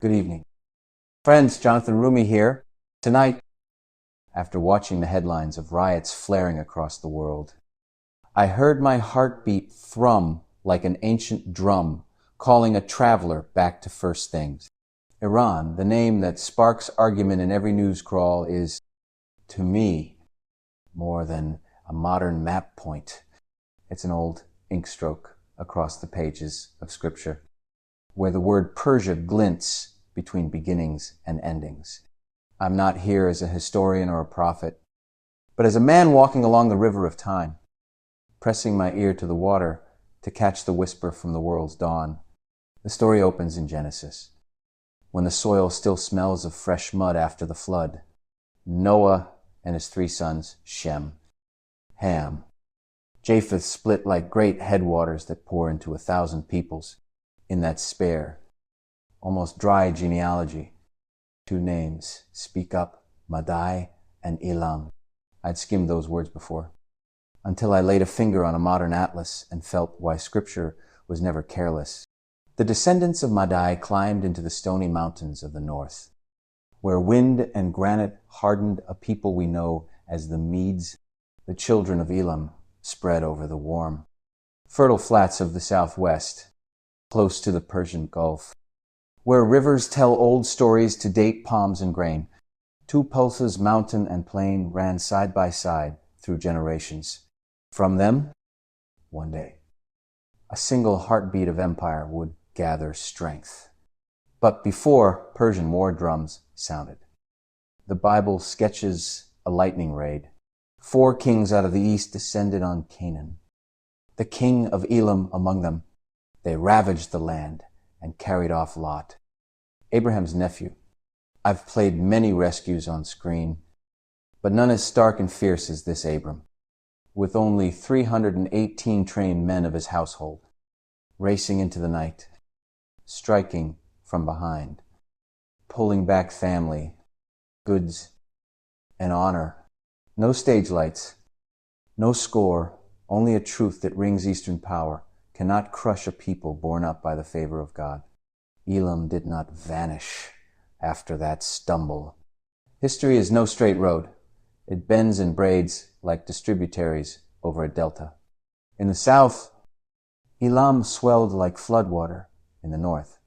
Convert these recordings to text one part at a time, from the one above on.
Good evening. Friends, Jonathan Roumie here. Tonight, after watching the headlines of riots flaring across the world, I heard my heartbeat thrum like an ancient drum, calling a traveler back to first things. Iran, the name that sparks argument in every news crawl, is, to me, more than a modern map point. It's an old ink stroke across the pages of Scripture, where the word Persia glints between beginnings and endings. I'm not here as a historian or a prophet, but as a man walking along the river of time, pressing my ear to the water to catch the whisper from the world's dawn. The story opens in Genesis, when the soil still smells of fresh mud after the flood. Noah and his 3 sons, Shem, Ham, Japheth split like great headwaters that pour into 1,000 peoples in that spare, almost dry genealogy. 2 names speak up, Madai and Elam. I'd skimmed those words before, until I laid a finger on a modern atlas and felt why Scripture was never careless. The descendants of Madai climbed into the stony mountains of the north, where wind and granite hardened a people we know as the Medes. The children of Elam spread over the warm, fertile flats of the southwest, close to the Persian Gulf, where rivers tell old stories to date palms and grain. 2 pulses, mountain and plain, ran side by side through generations. From them, one day, a single heartbeat of empire would gather strength. But before Persian war drums sounded, the Bible sketches a lightning raid. 4 kings out of the east descended on Canaan, the king of Elam among them. They ravaged the land and carried off Lot, Abraham's nephew. I've played many rescues on screen, but none as stark and fierce as this Abram, with only 318 trained men of his household, racing into the night, striking from behind, pulling back family, goods, and honor. No stage lights, no score, only a truth that rings Eastern power cannot crush a people born up by the favor of God. Elam did not vanish after that stumble. History is no straight road. It bends and braids like distributaries over a delta. In the south, Elam swelled like floodwater in the north.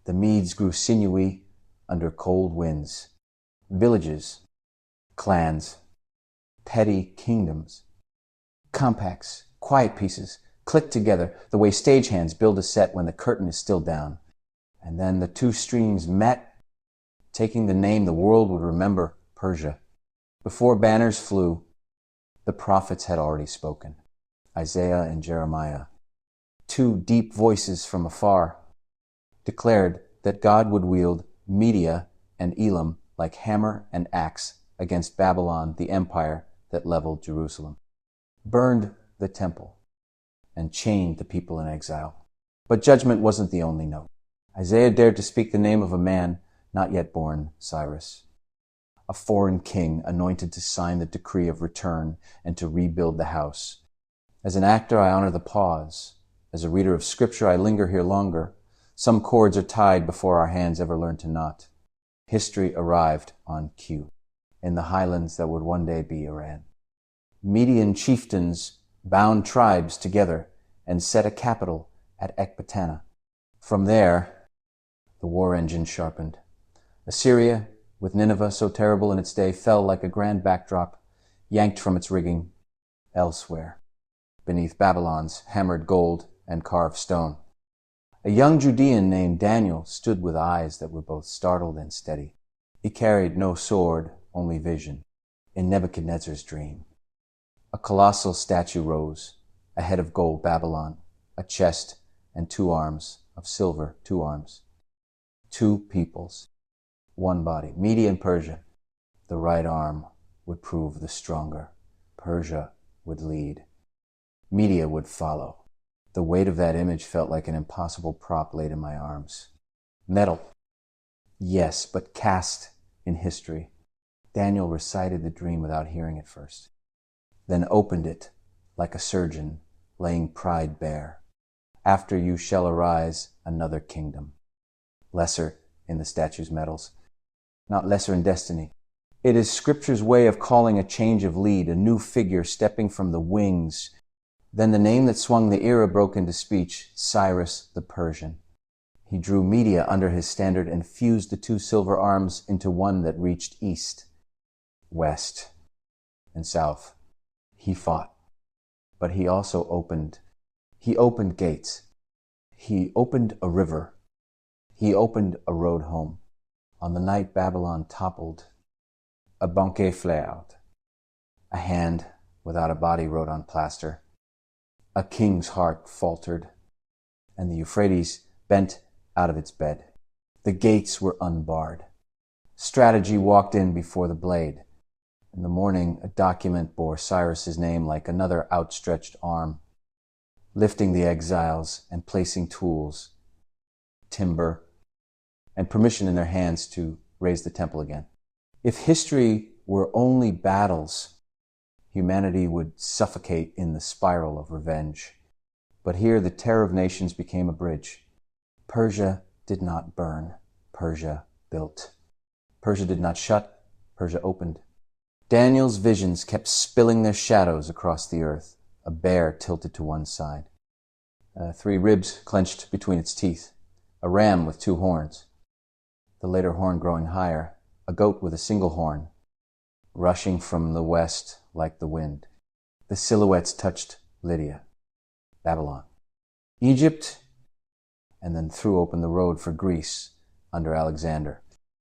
The Medes grew sinewy under cold winds. Villages, clans, petty kingdoms, compacts, quiet pieces, click together the way stagehands build a set when the curtain is still down. And then the 2 streams met, taking the name the world would remember, Persia. Before banners flew, the prophets had already spoken, Isaiah and Jeremiah. 2 deep voices from afar declared that God would wield Media and Elam like hammer and axe against Babylon, the empire that leveled Jerusalem, burned the temple, and chained the people in exile. But judgment wasn't the only note. Isaiah dared to speak the name of a man not yet born, Cyrus, a foreign king anointed to sign the decree of return and to rebuild the house. As an actor, I honor the pause. As a reader of Scripture, I linger here longer. Some cords are tied before our hands ever learn to knot. History arrived on cue in the highlands that would one day be Iran. Median chieftains bound tribes together and set a capital at Ecbatana. From there, the war engine sharpened. Assyria, with Nineveh so terrible in its day, fell like a grand backdrop, yanked from its rigging elsewhere, beneath Babylon's hammered gold and carved stone. A young Judean named Daniel stood with eyes that were both startled and steady. He carried no sword, only vision, in Nebuchadnezzar's dream. A colossal statue rose, a head of gold Babylon, a chest and 2 arms of silver, 2 arms. 2 peoples, 1 body, Media and Persia. The right arm would prove the stronger. Persia would lead. Media would follow. The weight of that image felt like an impossible prop laid in my arms. Metal, yes, but cast in history. Daniel recited the dream without hearing it first, then opened it like a surgeon laying pride bare. After you shall arise another kingdom, lesser in the statue's metals, not lesser in destiny. It is Scripture's way of calling a change of lead, a new figure stepping from the wings. Then the name that swung the era broke into speech, Cyrus the Persian. He drew Media under his standard and fused the two silver arms into one that reached east, west, and south. He fought, but he also opened. He opened gates. He opened a river. He opened a road home. On the night Babylon toppled, a banquet flared. A hand without a body wrote on plaster. A king's heart faltered, and the Euphrates bent out of its bed. The gates were unbarred. Strategy walked in before the blade. In the morning, a document bore Cyrus's name like another outstretched arm, lifting the exiles and placing tools, timber, and permission in their hands to raise the temple again. If history were only battles, humanity would suffocate in the spiral of revenge. But here the terror of nations became a bridge. Persia did not burn. Persia built. Persia did not shut. Persia opened. Daniel's visions kept spilling their shadows across the earth. A bear tilted to one side. 3 ribs clenched between its teeth. A ram with 2 horns. The later horn growing higher. A goat with a single horn, rushing from the west like the wind. The silhouettes touched Lydia, Babylon, Egypt, and then threw open the road for Greece under Alexander.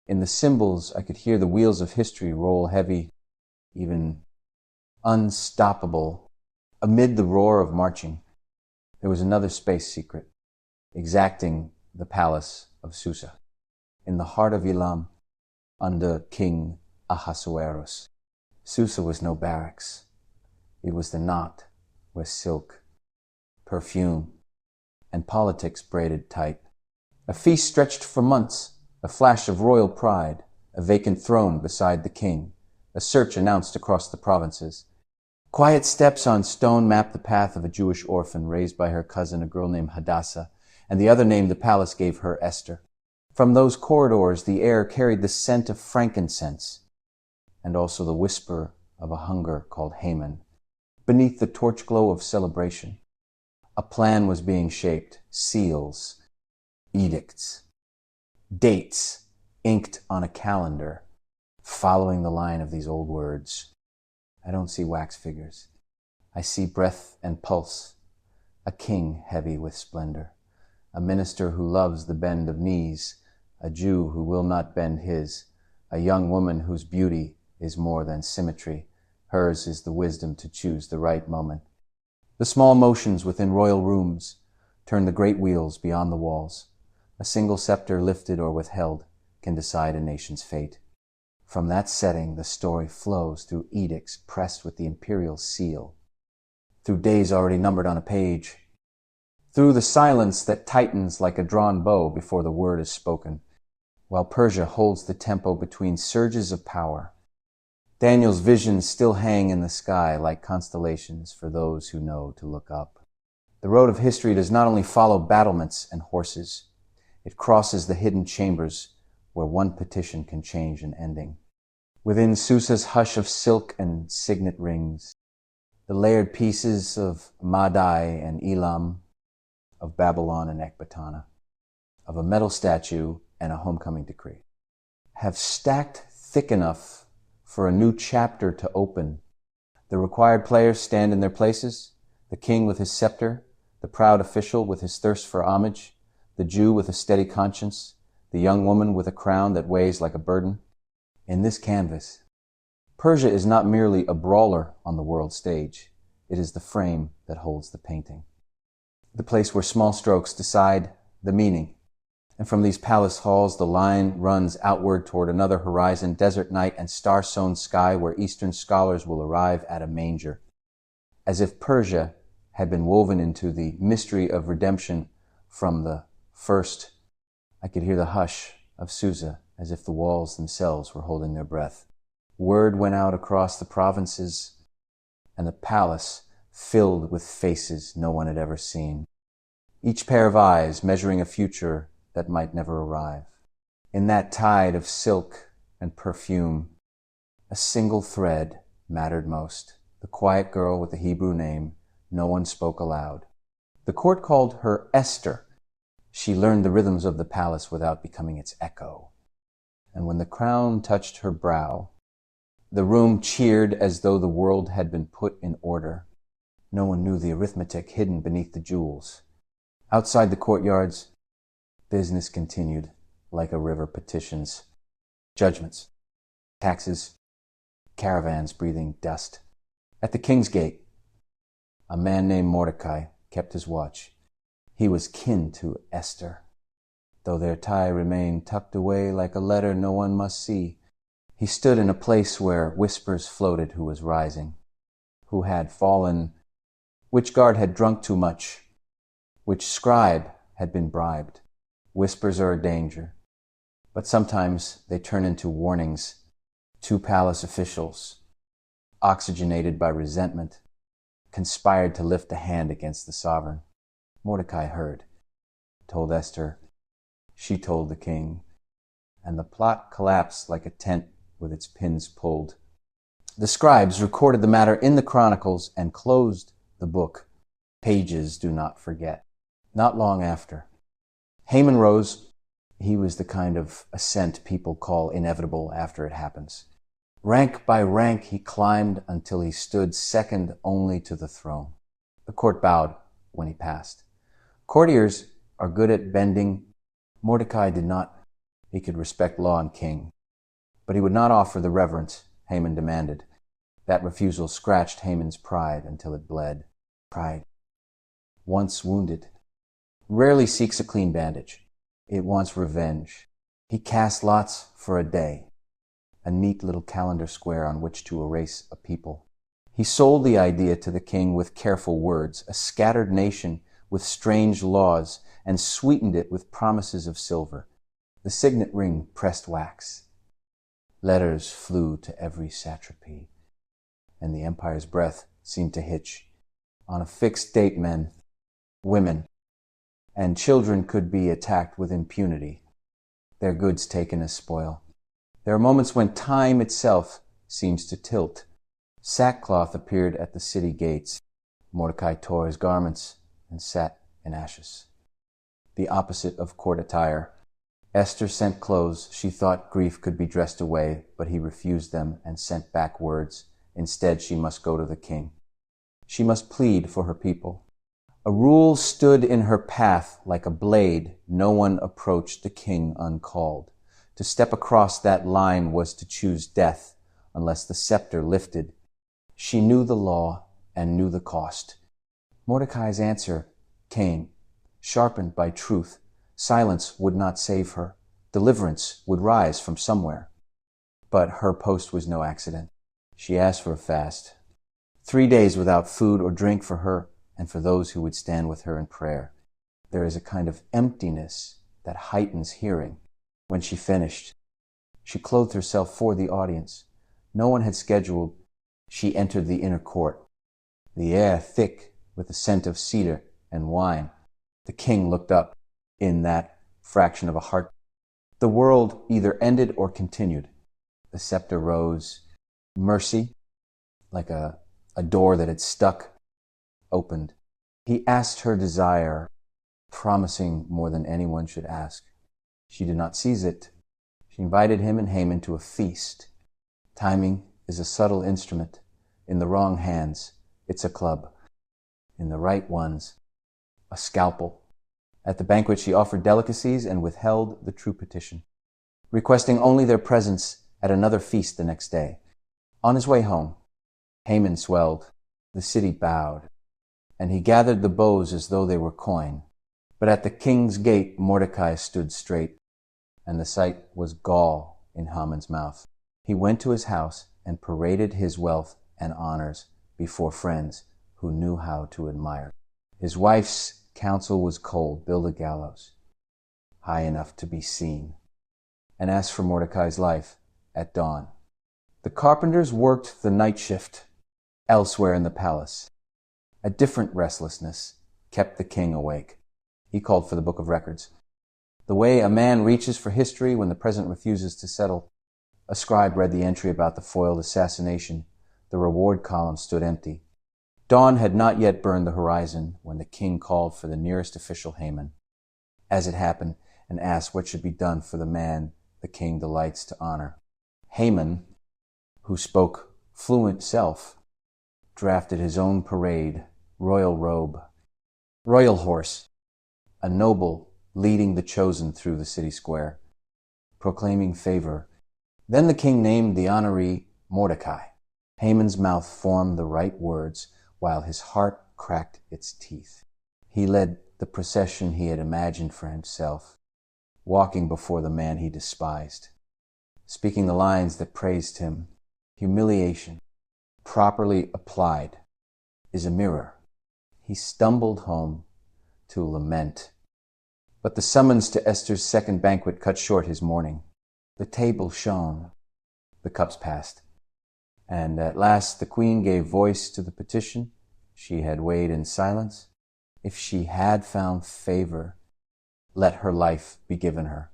In the symbols, I could hear the wheels of history roll heavy, even unstoppable. Amid the roar of marching, there was another space secret, exacting the palace of Susa, in the heart of Elam, under King Ahasuerus. Susa was no barracks. It was the knot where silk, perfume, and politics braided tight. A feast stretched for months, a flash of royal pride, a vacant throne beside the king, a search announced across the provinces. Quiet steps on stone mapped the path of a Jewish orphan raised by her cousin, a girl named Hadassah, and the other name the palace gave her, Esther. From those corridors, the air carried the scent of frankincense, and also the whisper of a hunger called Haman. Beneath the torch glow of celebration, a plan was being shaped, seals, edicts, dates inked on a calendar, following the line of these old words. I don't see wax figures. I see breath and pulse, a king heavy with splendor, a minister who loves the bend of knees, a Jew who will not bend his, a young woman whose beauty is more than symmetry. Hers is the wisdom to choose the right moment. The small motions within royal rooms turn the great wheels beyond the walls. A single scepter lifted or withheld can decide a nation's fate. From that setting, the story flows through edicts pressed with the imperial seal, through days already numbered on a page, through the silence that tightens like a drawn bow before the word is spoken, while Persia holds the tempo between surges of power. Daniel's visions still hang in the sky like constellations for those who know to look up. The road of history does not only follow battlements and horses, it crosses the hidden chambers where one petition can change an ending. Within Susa's hush of silk and signet rings, the layered pieces of Madai and Elam, of Babylon and Ecbatana, of a metal statue and a homecoming decree, have stacked thick enough for a new chapter to open. The required players stand in their places, the king with his scepter, the proud official with his thirst for homage, the Jew with a steady conscience, the young woman with a crown that weighs like a burden. In this canvas, Persia is not merely a brawler on the world stage. It is the frame that holds the painting, the place where small strokes decide the meaning. And from these palace halls, the line runs outward toward another horizon, desert night and star-sown sky where Eastern scholars will arrive at a manger. As if Persia had been woven into the mystery of redemption from the first, I could hear the hush of Susa as if the walls themselves were holding their breath. Word went out across the provinces, and the palace filled with faces no one had ever seen. Each pair of eyes measuring a future that might never arrive. In that tide of silk and perfume, a single thread mattered most. The quiet girl with the Hebrew name no one spoke aloud. The court called her Esther. She learned the rhythms of the palace without becoming its echo. And when the crown touched her brow, the room cheered as though the world had been put in order. No one knew the arithmetic hidden beneath the jewels. Outside the courtyards, business continued like a river petitions, judgments, taxes, caravans breathing dust. At the king's gate, a man named Mordecai kept his watch. He was kin to Esther, though their tie remained tucked away like a letter no one must see. He stood in a place where whispers floated who was rising, who had fallen, which guard had drunk too much, which scribe had been bribed. Whispers are a danger, but sometimes they turn into warnings. Two palace officials, oxygenated by resentment, conspired to lift a hand against the sovereign. Mordecai heard, told Esther, she told the king, and the plot collapsed like a tent with its pins pulled. The scribes recorded the matter in the chronicles and closed the book. Pages do not forget. Not long after, Haman rose. He was the kind of ascent people call inevitable after it happens. Rank by rank he climbed until he stood second only to the throne. The court bowed when he passed. Courtiers are good at bending. Mordecai did not. He could respect law and king, but he would not offer the reverence Haman demanded. That refusal scratched Haman's pride until it bled. Pride, once wounded, rarely seeks a clean bandage. It wants revenge. He cast lots for a day, a neat little calendar square on which to erase a people. He sold the idea to the king with careful words, a scattered nation with strange laws, and sweetened it with promises of silver. The signet ring pressed wax. Letters flew to every satrapy, and the empire's breath seemed to hitch. On a fixed date, men, women, and children could be attacked with impunity, their goods taken as spoil. There are moments when time itself seems to tilt. Sackcloth appeared at the city gates. Mordecai tore his garments and sat in ashes. The opposite of court attire. Esther sent clothes she thought grief could be dressed away, but he refused them and sent back words. Instead, she must go to the king. She must plead for her people. A rule stood in her path like a blade. No one approached the king uncalled. To step across that line was to choose death unless the scepter lifted. She knew the law and knew the cost. Mordecai's answer came, sharpened by truth. Silence would not save her. Deliverance would rise from somewhere. But her post was no accident. She asked for a fast. 3 days without food or drink for her and for those who would stand with her in prayer. There is a kind of emptiness that heightens hearing. When she finished, she clothed herself for the audience. No one had scheduled. She entered the inner court, the air thick with the scent of cedar and wine. The king looked up in that fraction of a heart. The world either ended or continued. The scepter rose. Mercy, like a door that had stuck, opened. He asked her desire, promising more than anyone should ask. She did not seize it. She invited him and Haman to a feast. Timing is a subtle instrument. In the wrong hands, it's a club. In the right ones, a scalpel. At the banquet, she offered delicacies and withheld the true petition, requesting only their presence at another feast the next day. On his way home, Haman swelled. The city bowed, and he gathered the bows as though they were coin. But at the king's gate, Mordecai stood straight, and the sight was gall in Haman's mouth. He went to his house and paraded his wealth and honors before friends who knew how to admire. His wife's counsel was cold: build a gallows high enough to be seen, and ask for Mordecai's life at dawn. The carpenters worked the night shift elsewhere in the palace. A different restlessness kept the king awake. He called for the book of records. The way a man reaches for history when the present refuses to settle. A scribe read the entry about the foiled assassination. The reward column stood empty. Dawn had not yet burned the horizon when the king called for the nearest official, Haman, as it happened, and asked what should be done for the man the king delights to honor. Haman, who spoke fluent self, drafted his own parade, royal robe, royal horse, a noble leading the chosen through the city square, proclaiming favor. Then the king named the honoree Mordecai. Haman's mouth formed the right words, while his heart cracked its teeth. He led the procession he had imagined for himself, walking before the man he despised, speaking the lines that praised him. Humiliation, properly applied, is a mirror. He stumbled home to lament. But the summons to Esther's second banquet cut short his mourning. The table shone, the cups passed, and at last the queen gave voice to the petition she had weighed in silence. If she had found favor, let her life be given her,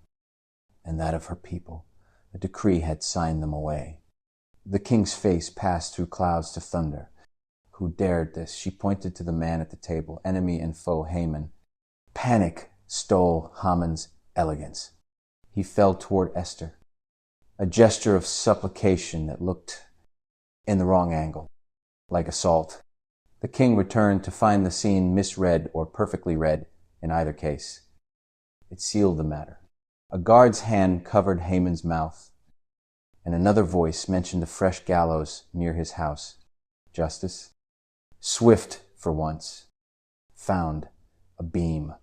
and that of her people. A decree had signed them away. The king's face passed through clouds to thunder. Who dared this? She pointed to the man at the table, enemy and foe, Haman. Panic stole Haman's elegance. He fell toward Esther, a gesture of supplication that looked in the wrong angle, like assault. The king returned to find the scene misread or perfectly read in either case. It sealed the matter. A guard's hand covered Haman's mouth, and another voice mentioned a fresh gallows near his house. Justice, swift for once, found a beam.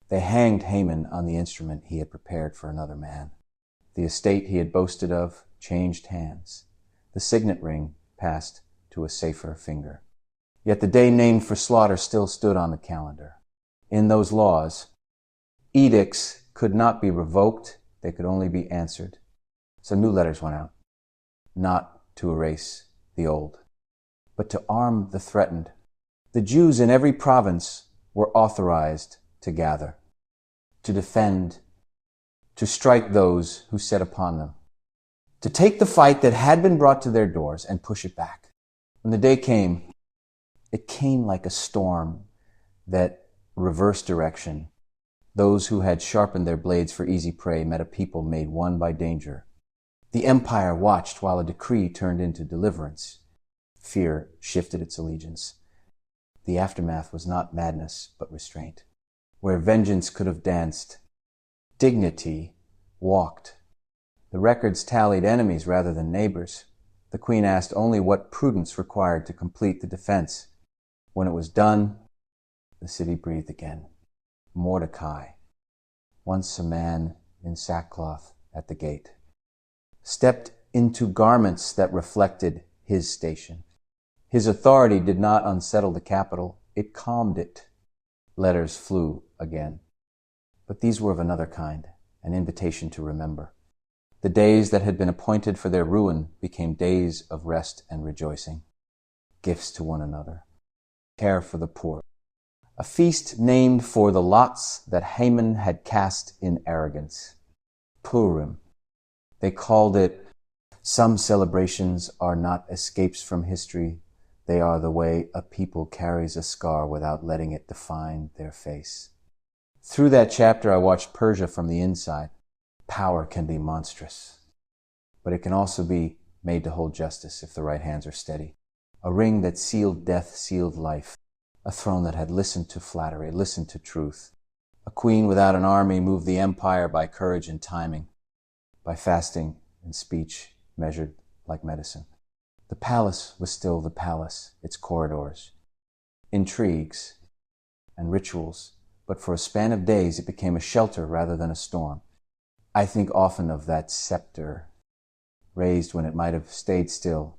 They hanged Haman on the instrument he had prepared for another man. The estate he had boasted of changed hands. The signet ring passed to a safer finger. Yet the day named for slaughter still stood on the calendar. In those laws, edicts could not be revoked, they could only be answered. So new letters went out, not to erase the old, but to arm the threatened. The Jews in every province were authorized to gather, to defend, to strike those who set upon them, to take the fight that had been brought to their doors and push it back. When the day came, it came like a storm that reversed direction. Those who had sharpened their blades for easy prey met a people made one by danger. The empire watched while a decree turned into deliverance. Fear shifted its allegiance. The aftermath was not madness, but restraint. Where vengeance could have danced, dignity walked. The records tallied enemies rather than neighbors. The queen asked only what prudence required to complete the defense. When it was done, the city breathed again. Mordecai, once a man in sackcloth at the gate, stepped into garments that reflected his station. His authority did not unsettle the capital, it calmed it. Letters flew again. But these were of another kind, an invitation to remember. The days that had been appointed for their ruin became days of rest and rejoicing. Gifts to one another. Care for the poor. A feast named for the lots that Haman had cast in arrogance. Purim. They called it. Some celebrations are not escapes from history. They are the way a people carries a scar without letting it define their face. Through that chapter, I watched Persia from the inside. Power can be monstrous, but it can also be made to hold justice if the right hands are steady. A ring that sealed death sealed life. A throne that had listened to flattery, listened to truth. A queen without an army moved the empire by courage and timing, by fasting and speech measured like medicine. The palace was still the palace, its corridors, intrigues, and rituals, but for a span of days it became a shelter rather than a storm. I think often of that scepter, raised when it might have stayed still.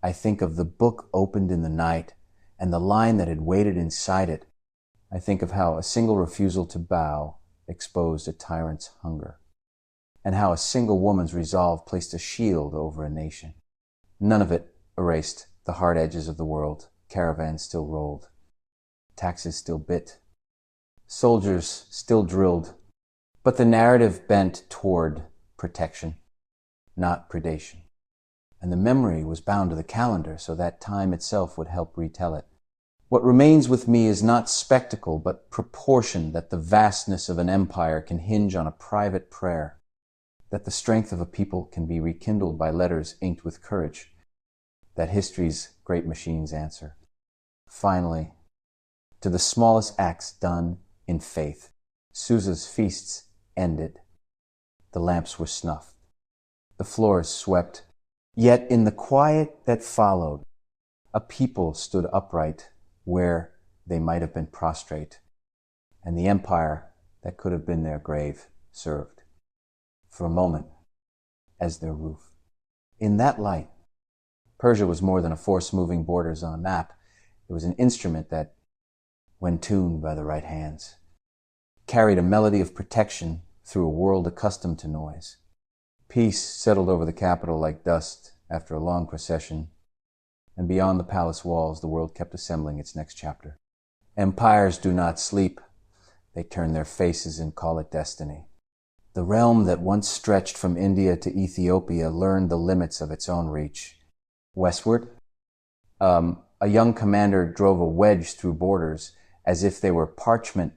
I think of the book opened in the night, and the line that had waited inside it. I think of how a single refusal to bow exposed a tyrant's hunger, and how a single woman's resolve placed a shield over a nation. None of it erased the hard edges of the world. Caravans still rolled. Taxes still bit. Soldiers still drilled. But the narrative bent toward protection, not predation. And the memory was bound to the calendar so that time itself would help retell it. What remains with me is not spectacle, but proportion, that the vastness of an empire can hinge on a private prayer, that the strength of a people can be rekindled by letters inked with courage, that history's great machines answer. Finally, to the smallest acts done in faith, Susa's feasts ended. The lamps were snuffed. The floors swept. Yet in the quiet that followed, a people stood upright where they might have been prostrate, and the empire that could have been their grave served, for a moment, as their roof. In that light, Persia was more than a force moving borders on a map. It was an instrument that, when tuned by the right hands, carried a melody of protection through a world accustomed to noise. Peace settled over the capital like dust after a long procession, and beyond the palace walls the world kept assembling its next chapter. Empires do not sleep. They turn their faces and call it destiny. The realm that once stretched from India to Ethiopia learned the limits of its own reach. Westward, a young commander drove a wedge through borders as if they were parchment.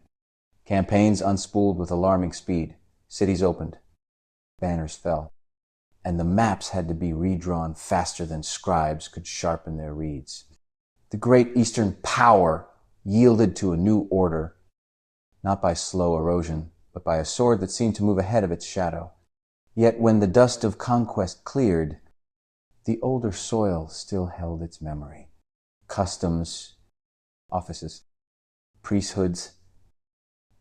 Campaigns unspooled with alarming speed. Cities opened. Banners fell. And the maps had to be redrawn faster than scribes could sharpen their reeds. The great Eastern power yielded to a new order, not by slow erosion, but by a sword that seemed to move ahead of its shadow. Yet when the dust of conquest cleared, the older soil still held its memory. Customs, offices, priesthoods,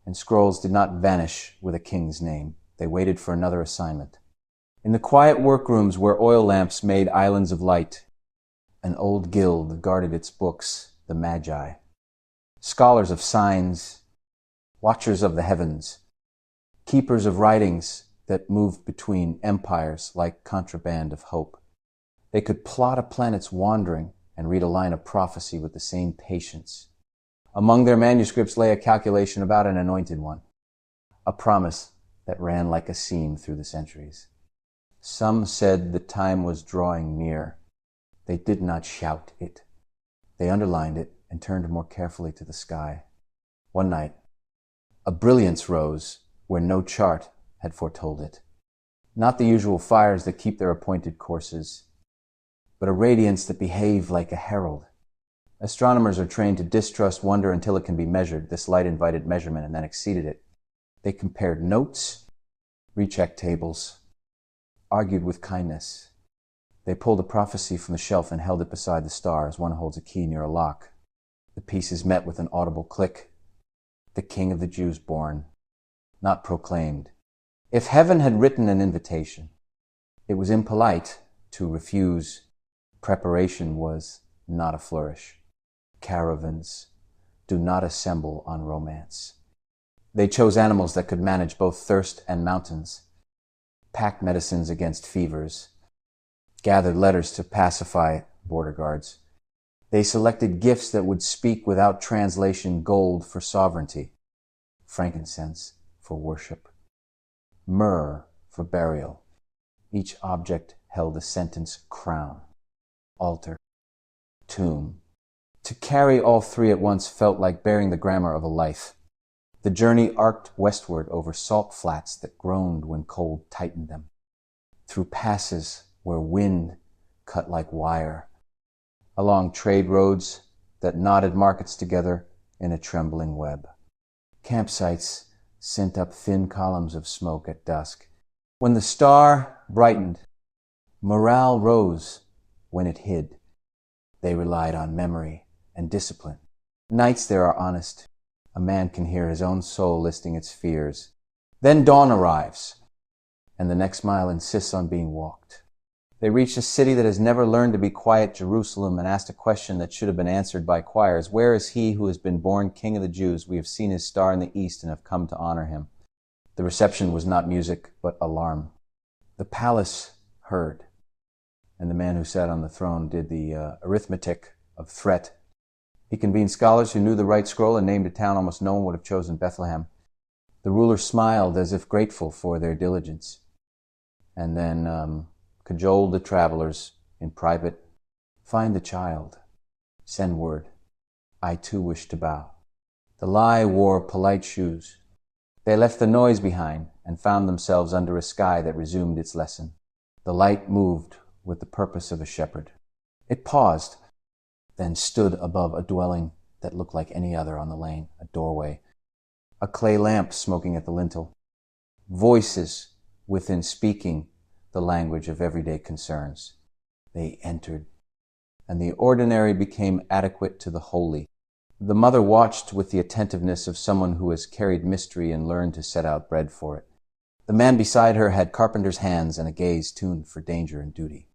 and scrolls did not vanish with a king's name. They waited for another assignment. In the quiet workrooms where oil lamps made islands of light, an old guild guarded its books, the Magi. Scholars of signs, watchers of the heavens, keepers of writings that moved between empires like contraband of hope. They could plot a planet's wandering and read a line of prophecy with the same patience. Among their manuscripts lay a calculation about an anointed one, a promise that ran like a seam through the centuries. Some said the time was drawing near. They did not shout it. They underlined it and turned more carefully to the sky. One night, a brilliance rose where no chart had foretold it. Not the usual fires that keep their appointed courses, but a radiance that behaved like a herald. Astronomers are trained to distrust wonder until it can be measured. This light invited measurement and then exceeded it. They compared notes, rechecked tables, argued with kindness. They pulled a prophecy from the shelf and held it beside the star as one holds a key near a lock. The pieces met with an audible click. The King of the Jews born, not proclaimed. If heaven had written an invitation, it was impolite to refuse. Preparation was not a flourish. Caravans do not assemble on romance. They chose animals that could manage both thirst and mountains, packed medicines against fevers, gathered letters to pacify border guards. They selected gifts that would speak without translation: gold for sovereignty, frankincense for worship, myrrh for burial. Each object held a sentence: crown, altar, tomb. To carry all three at once felt like bearing the grammar of a life. The journey arced westward over salt flats that groaned when cold tightened them, through passes where wind cut like wire, along trade roads that knotted markets together in a trembling web. Campsites sent up thin columns of smoke at dusk. When the star brightened, morale rose. When it hid, they relied on memory and discipline. Nights there are honest. A man can hear his own soul listing its fears. Then dawn arrives, and the next mile insists on being walked. They reach a city that has never learned to be quiet, Jerusalem, and asked a question that should have been answered by choirs. Where is he who has been born King of the Jews? We have seen his star in the east and have come to honor him. The reception was not music, but alarm. The palace heard, and the man who sat on the throne did the arithmetic of threat. He convened scholars who knew the right scroll and named a town almost no one would have chosen: Bethlehem. The ruler smiled as if grateful for their diligence, and then cajoled the travelers in private. Find the child. Send word. I too wish to bow. The lie wore polite shoes. They left the noise behind and found themselves under a sky that resumed its lesson. The light moved with the purpose of a shepherd. It paused, then stood above a dwelling that looked like any other on the lane, a doorway, a clay lamp smoking at the lintel, voices within speaking the language of everyday concerns. They entered, and the ordinary became adequate to the holy. The mother watched with the attentiveness of someone who has carried mystery and learned to set out bread for it. The man beside her had carpenter's hands and a gaze tuned for danger and duty.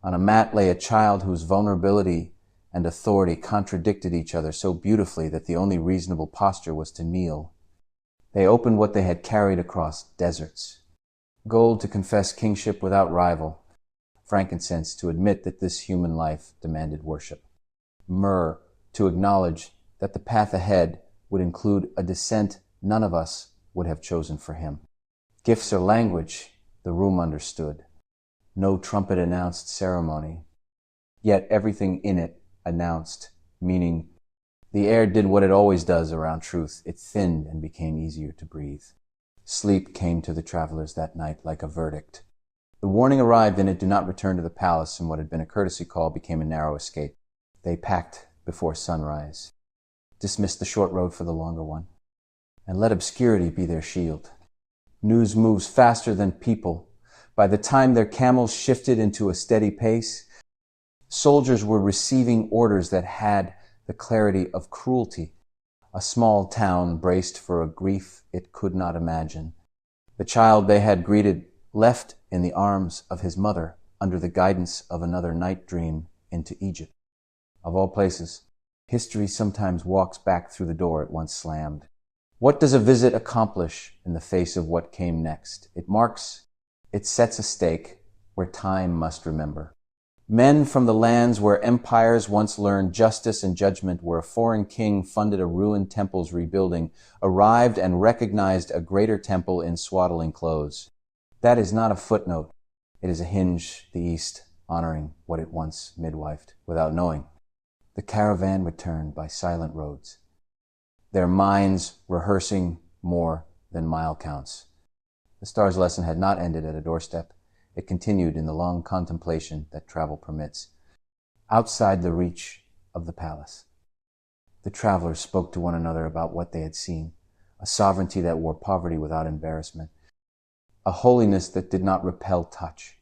On a mat lay a child whose vulnerability and authority contradicted each other so beautifully that the only reasonable posture was to kneel. They opened what they had carried across deserts. Gold to confess kingship without rival, frankincense to admit that this human life demanded worship, myrrh to acknowledge that the path ahead would include a descent none of us would have chosen for him. Gifts or language, the room understood. No trumpet-announced ceremony, yet everything in it announced, meaning the air did what it always does around truth. It thinned and became easier to breathe. Sleep came to the travelers that night like a verdict. The warning arrived and it do not return to the palace, and what had been a courtesy call became a narrow escape. They packed before sunrise, dismissed the short road for the longer one, and let obscurity be their shield. News moves faster than people. By the time their camels shifted into a steady pace, soldiers were receiving orders that had the clarity of cruelty. A small town braced for a grief it could not imagine. The child they had greeted left in the arms of his mother under the guidance of another night dream into Egypt. Of all places, history sometimes walks back through the door it once slammed. What does a visit accomplish in the face of what came next? It sets a stake where time must remember. Men from the lands where empires once learned justice and judgment, where a foreign king funded a ruined temple's rebuilding, arrived and recognized a greater temple in swaddling clothes. That is not a footnote. It is a hinge, the East honoring what it once midwifed without knowing. The caravan returned by silent roads, their minds rehearsing more than mile counts. The star's lesson had not ended at a doorstep. It continued in the long contemplation that travel permits, outside the reach of the palace. The travelers spoke to one another about what they had seen, a sovereignty that wore poverty without embarrassment, a holiness that did not repel touch,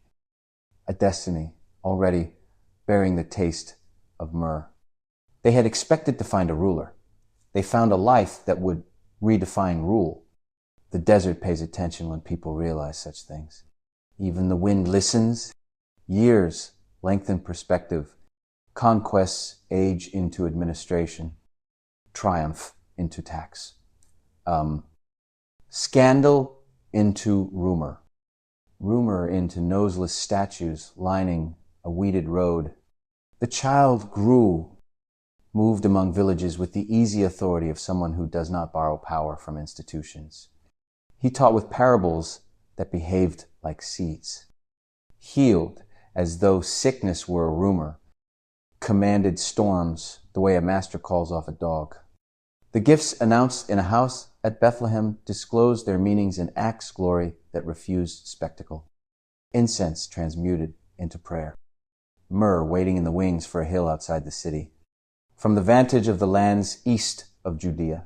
a destiny already bearing the taste of myrrh. They had expected to find a ruler. They found a life that would redefine rule. The desert pays attention when people realize such things. Even the wind listens. Years lengthen perspective. Conquests age into administration. Triumph into tax. Scandal into rumor. Rumor into noseless statues lining a weeded road. The child grew, moved among villages with the easy authority of someone who does not borrow power from institutions. He taught with parables that behaved like seeds, healed as though sickness were a rumor, commanded storms the way a master calls off a dog. The gifts announced in a house at Bethlehem disclosed their meanings in acts glory that refused spectacle. Incense transmuted into prayer. Myrrh waiting in the wings for a hill outside the city. From the vantage of the lands east of Judea,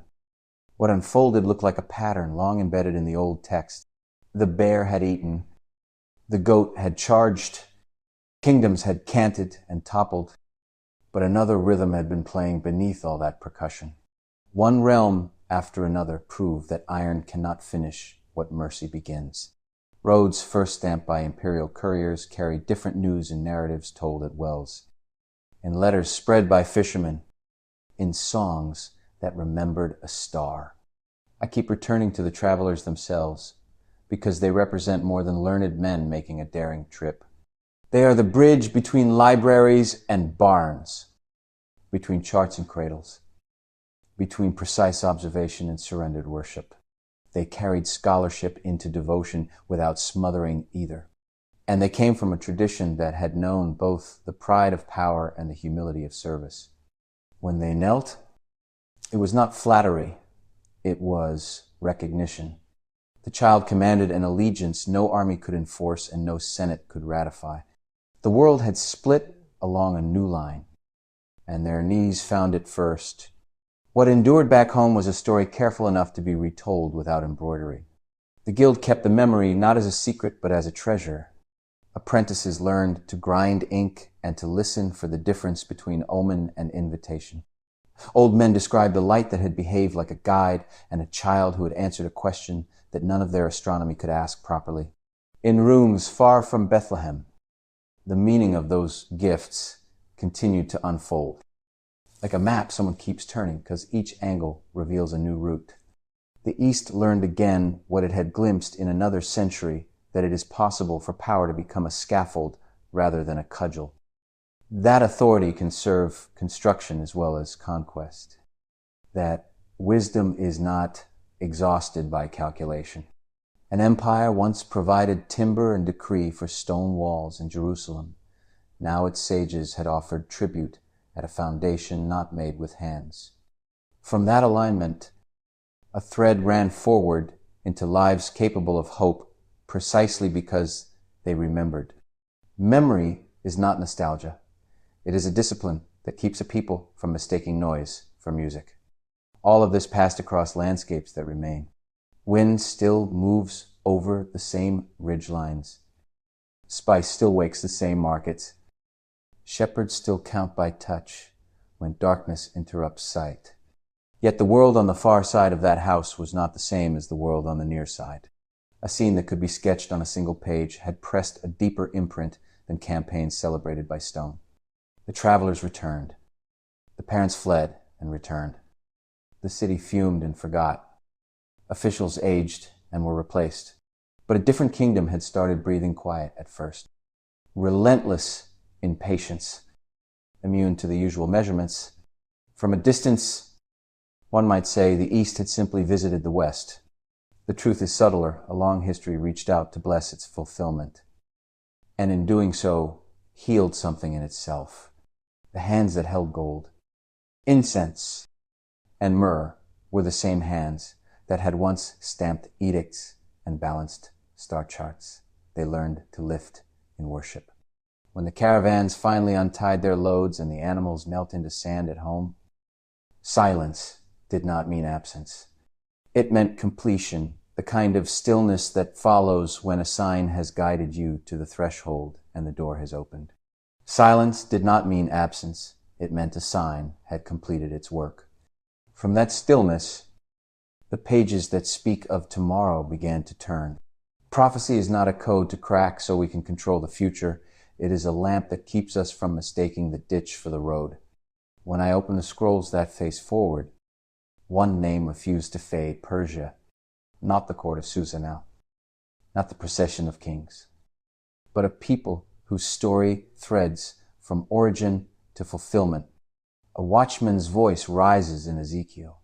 what unfolded looked like a pattern long embedded in the old text. The bear had eaten, the goat had charged, kingdoms had canted and toppled, but another rhythm had been playing beneath all that percussion. One realm after another proved that iron cannot finish what mercy begins. Roads first stamped by imperial couriers carried different news in narratives told at wells, in letters spread by fishermen, in songs that remembered a star. I keep returning to the travelers themselves because they represent more than learned men making a daring trip. They are the bridge between libraries and barns, between charts and cradles, between precise observation and surrendered worship. they carried scholarship into devotion without smothering either. And they came from a tradition that had known both the pride of power and the humility of service. When they knelt, it was not flattery, it was recognition. The child commanded an allegiance no army could enforce and no senate could ratify. The world had split along a new line, and their knees found it first. What endured back home was a story careful enough to be retold without embroidery. The guild kept the memory not as a secret but as a treasure. Apprentices learned to grind ink and to listen for the difference between omen and invitation. Old men described the light that had behaved like a guide and a child who had answered a question that none of their astronomy could ask properly. In rooms far from Bethlehem, the meaning of those gifts continued to unfold. Like a map someone keeps turning because each angle reveals a new route. The East learned again what it had glimpsed in another century, that it is possible for power to become a scaffold rather than a cudgel. That authority can serve construction as well as conquest. That wisdom is not exhausted by calculation. An empire once provided timber and decree for stone walls in Jerusalem. Now its sages had offered tribute at a foundation not made with hands. From that alignment, a thread ran forward into lives capable of hope precisely because they remembered. Memory is not nostalgia. It is a discipline that keeps a people from mistaking noise for music. All of this passed across landscapes that remain. Wind still moves over the same ridgelines. Spice still wakes the same markets. Shepherds still count by touch when darkness interrupts sight. Yet the world on the far side of that house was not the same as the world on the near side. A scene that could be sketched on a single page had pressed a deeper imprint than campaigns celebrated by stone. The travelers returned. The parents fled and returned. The city fumed and forgot. Officials aged and were replaced. But a different kingdom had started breathing quiet at first. Relentless in patience, immune to the usual measurements. From a distance, one might say the East had simply visited the West. The truth is subtler. A long history reached out to bless its fulfillment, and in doing so, healed something in itself. The hands that held gold, incense, and myrrh were the same hands that had once stamped edicts and balanced star charts. They learned to lift in worship. When the caravans finally untied their loads and the animals knelt into sand at home, silence did not mean absence. It meant completion, the kind of stillness that follows when a sign has guided you to the threshold and the door has opened. Silence did not mean absence. It meant a sign had completed its work. From that stillness, the pages that speak of tomorrow began to turn. Prophecy is not a code to crack so we can control the future. It is a lamp that keeps us from mistaking the ditch for the road. When I opened the scrolls that face forward, one name refused to fade: Persia. Not the court of Susa now, not the procession of kings, but a people whose story threads from origin to fulfillment. A watchman's voice rises in Ezekiel.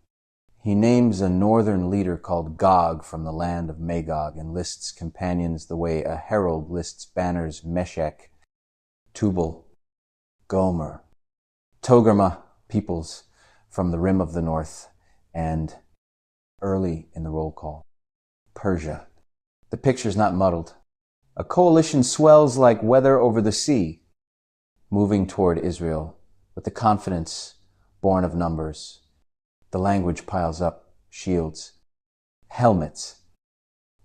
He names a northern leader called Gog from the land of Magog and lists companions the way a herald lists banners: Meshech, Tubal, Gomer, Togarmah, peoples from the rim of the north, and early in the roll call, Persia. The picture's not muddled. A coalition swells like weather over the sea, moving toward Israel with the confidence born of numbers. The language piles up: shields, helmets,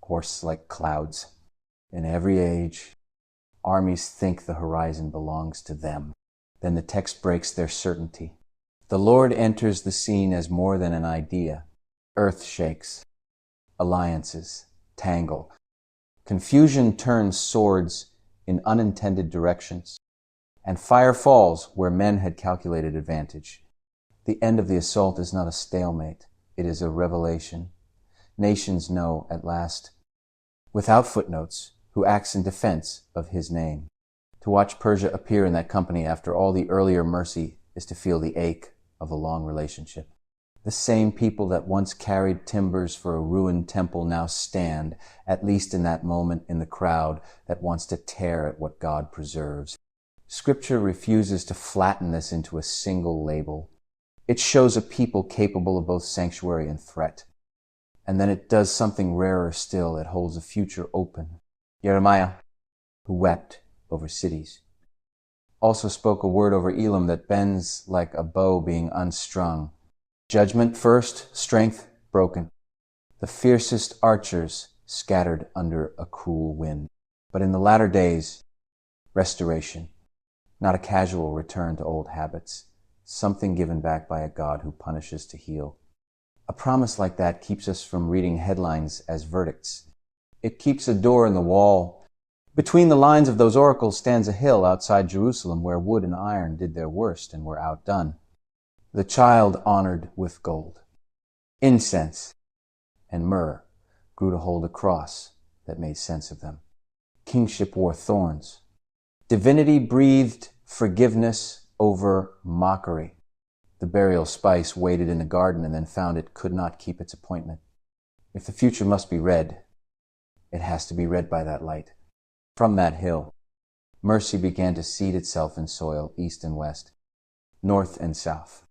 horse like clouds. In every age, armies think the horizon belongs to them. Then the text breaks their certainty. The Lord enters the scene as more than an idea. Earth shakes. Alliances tangle. Confusion turns swords in unintended directions. And fire falls where men had calculated advantage. The end of the assault is not a stalemate. It is a revelation. Nations know at last, without footnotes, who acts in defense of his name. To watch Persia appear in that company after all the earlier mercy is to feel the ache of a long relationship. The same people that once carried timbers for a ruined temple now stand, at least in that moment, in the crowd that wants to tear at what God preserves. Scripture refuses to flatten this into a single label. It shows a people capable of both sanctuary and threat. And then it does something rarer still. It holds a future open. Jeremiah, who wept over cities, also spoke a word over Elam that bends like a bow being unstrung. Judgment first, strength broken. The fiercest archers scattered under a cruel wind. But in the latter days, restoration, not a casual return to old habits, something given back by a God who punishes to heal. A promise like that keeps us from reading headlines as verdicts. It keeps a door in the wall. Between the lines of those oracles stands a hill outside Jerusalem where wood and iron did their worst and were outdone. The child honored with gold. Incense and myrrh grew to hold a cross that made sense of them. Kingship wore thorns. Divinity breathed forgiveness over mockery. The burial spice waited in the garden and then found it could not keep its appointment. If the future must be read, it has to be read by that light. From that hill, mercy began to seed itself in soil east and west, north and south.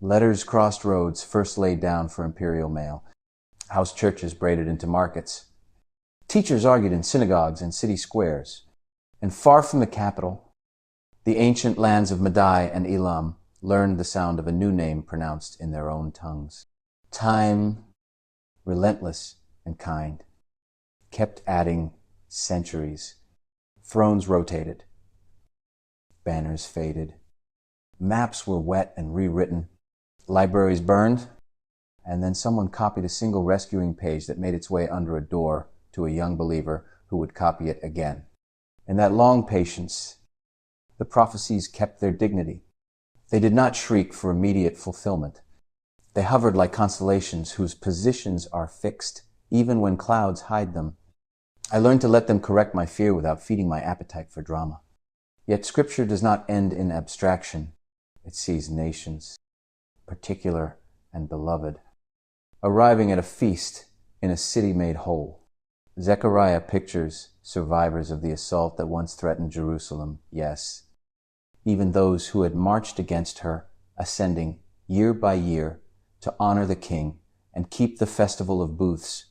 Letters crossed roads, first laid down for imperial mail. House churches braided into markets. Teachers argued in synagogues and city squares. And far from the capital, the ancient lands of Madai and Elam learned the sound of a new name pronounced in their own tongues. Time, relentless and kind, kept adding centuries. Thrones rotated. Banners faded. Maps were wet and rewritten. Libraries burned, and then someone copied a single rescuing page that made its way under a door to a young believer who would copy it again. In that long patience, the prophecies kept their dignity. They did not shriek for immediate fulfillment. They hovered like constellations whose positions are fixed, even when clouds hide them. I learned to let them correct my fear without feeding my appetite for drama. Yet Scripture does not end in abstraction. It sees nations, particular and beloved, arriving at a feast in a city made whole. Zechariah pictures survivors of the assault that once threatened Jerusalem, yes, even those who had marched against her, ascending year by year to honor the King and keep the festival of booths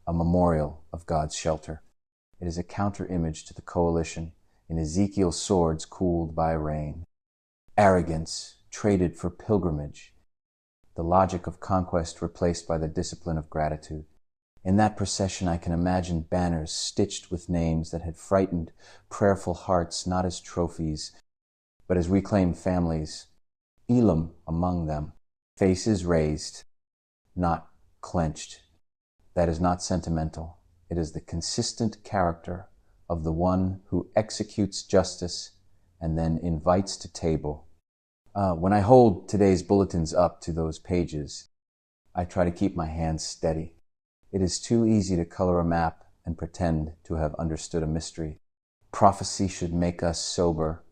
a memorial of God's shelter. It is a counter-image to the coalition in Ezekiel's swords cooled by rain. Arrogance traded for pilgrimage, the logic of conquest replaced by the discipline of gratitude. In that procession, I can imagine banners stitched with names that had frightened prayerful hearts not as trophies, but as reclaimed families. Elam among them, faces raised, not clenched. That is not sentimental. It is the consistent character of the one who executes justice and then invites to table. When I hold today's bulletins up to those pages, I try to keep my hands steady. It is too easy to color a map and pretend to have understood a mystery. Prophecy should make us sober,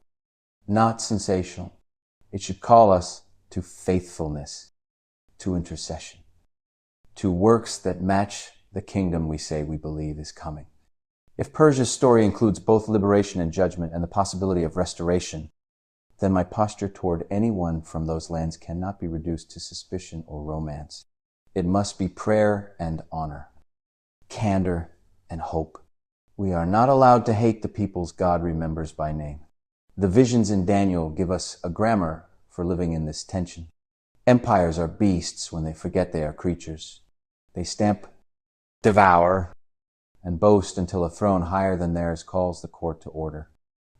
not sensational. It should call us to faithfulness, to intercession, to works that match the kingdom we say we believe is coming. If Persia's story includes both liberation and judgment and the possibility of restoration, then my posture toward anyone from those lands cannot be reduced to suspicion or romance. It must be prayer and honor, candor and hope. We are not allowed to hate the peoples God remembers by name. The visions in Daniel give us a grammar for living in this tension. Empires are beasts when they forget they are creatures. They stamp, devour, and boast until a throne higher than theirs calls the court to order.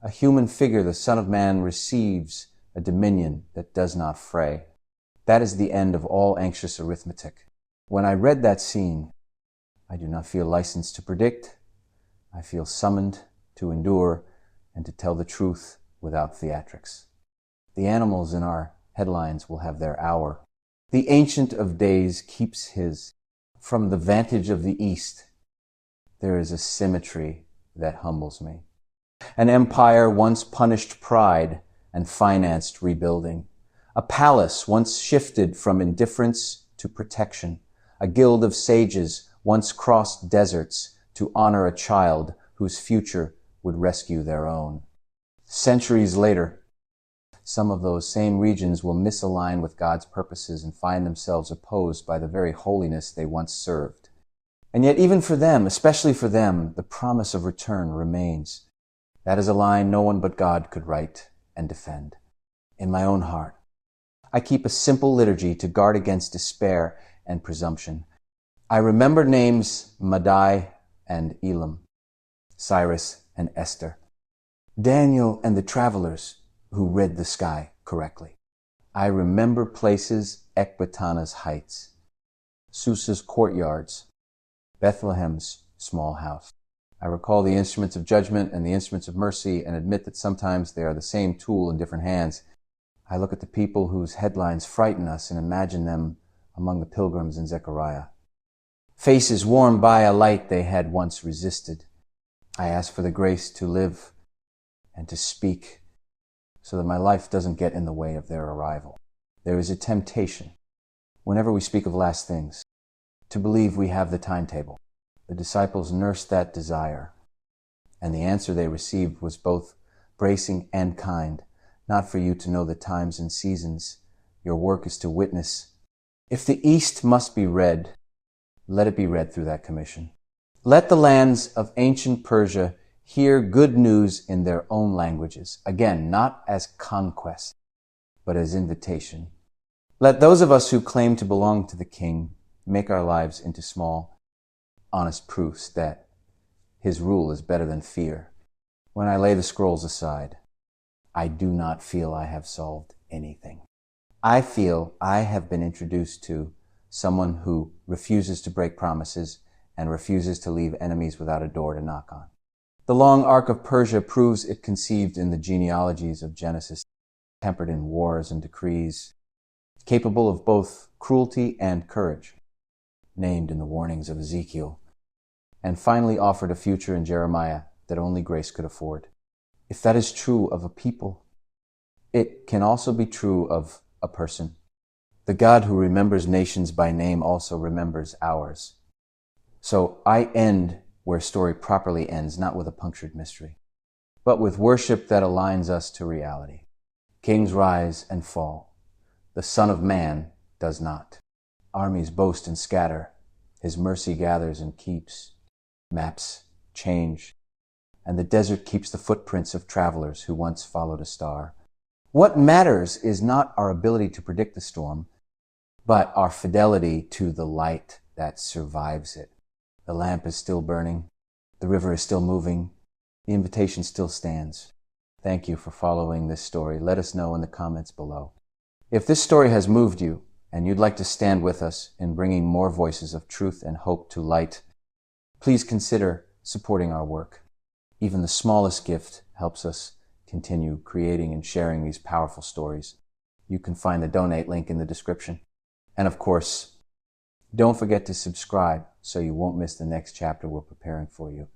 A human figure, the Son of Man, receives a dominion that does not fray. That is the end of all anxious arithmetic. When I read that scene, I do not feel licensed to predict. I feel summoned to endure and to tell the truth without theatrics. The animals in our headlines will have their hour. The Ancient of Days keeps his. From the vantage of the East, there is a symmetry that humbles me. An empire once punished pride and financed rebuilding. A palace once shifted from indifference to protection. A guild of sages once crossed deserts to honor a child whose future would rescue their own. Centuries later, some of those same regions will misalign with God's purposes and find themselves opposed by the very holiness they once served. And yet even for them, especially for them, the promise of return remains. That is a line no one but God could write and defend. In my own heart, I keep a simple liturgy to guard against despair and presumption. I remember names Madai and Elam, Cyrus and Esther, Daniel and the travelers who read the sky correctly. I remember places, Ecbatana's heights, Susa's courtyards, Bethlehem's small house. I recall the instruments of judgment and the instruments of mercy and admit that sometimes they are the same tool in different hands. I look at the people whose headlines frighten us and imagine them among the pilgrims in Zechariah. Faces warmed by a light they had once resisted. I ask for the grace to live and to speak so that my life doesn't get in the way of their arrival. There is a temptation, whenever we speak of last things, to believe we have the timetable. The disciples nursed that desire, and the answer they received was both bracing and kind. Not for you to know the times and seasons. Your work is to witness. If the East must be read, let it be read through that commission. Let the lands of ancient Persia hear good news in their own languages. Again, not as conquest, but as invitation. Let those of us who claim to belong to the King make our lives into small, honest proofs that his rule is better than fear. When I lay the scrolls aside, I do not feel I have solved anything. I feel I have been introduced to someone who refuses to break promises and refuses to leave enemies without a door to knock on. The long arc of Persia proves it conceived in the genealogies of Genesis, tempered in wars and decrees, capable of both cruelty and courage, named in the warnings of Ezekiel, and finally offered a future in Jeremiah that only grace could afford. If that is true of a people, it can also be true of a person. The God who remembers nations by name also remembers ours. So I end where story properly ends, not with a punctured mystery, but with worship that aligns us to reality. Kings rise and fall. The Son of Man does not. Armies boast and scatter. His mercy gathers and keeps. Maps change. And the desert keeps the footprints of travelers who once followed a star. What matters is not our ability to predict the storm, but our fidelity to the light that survives it. The lamp is still burning. The river is still moving. The invitation still stands. Thank you for following this story. Let us know in the comments below. If this story has moved you and you'd like to stand with us in bringing more voices of truth and hope to light, please consider supporting our work. Even the smallest gift helps us continue creating and sharing these powerful stories. You can find the donate link in the description. And of course, don't forget to subscribe so you won't miss the next chapter we're preparing for you.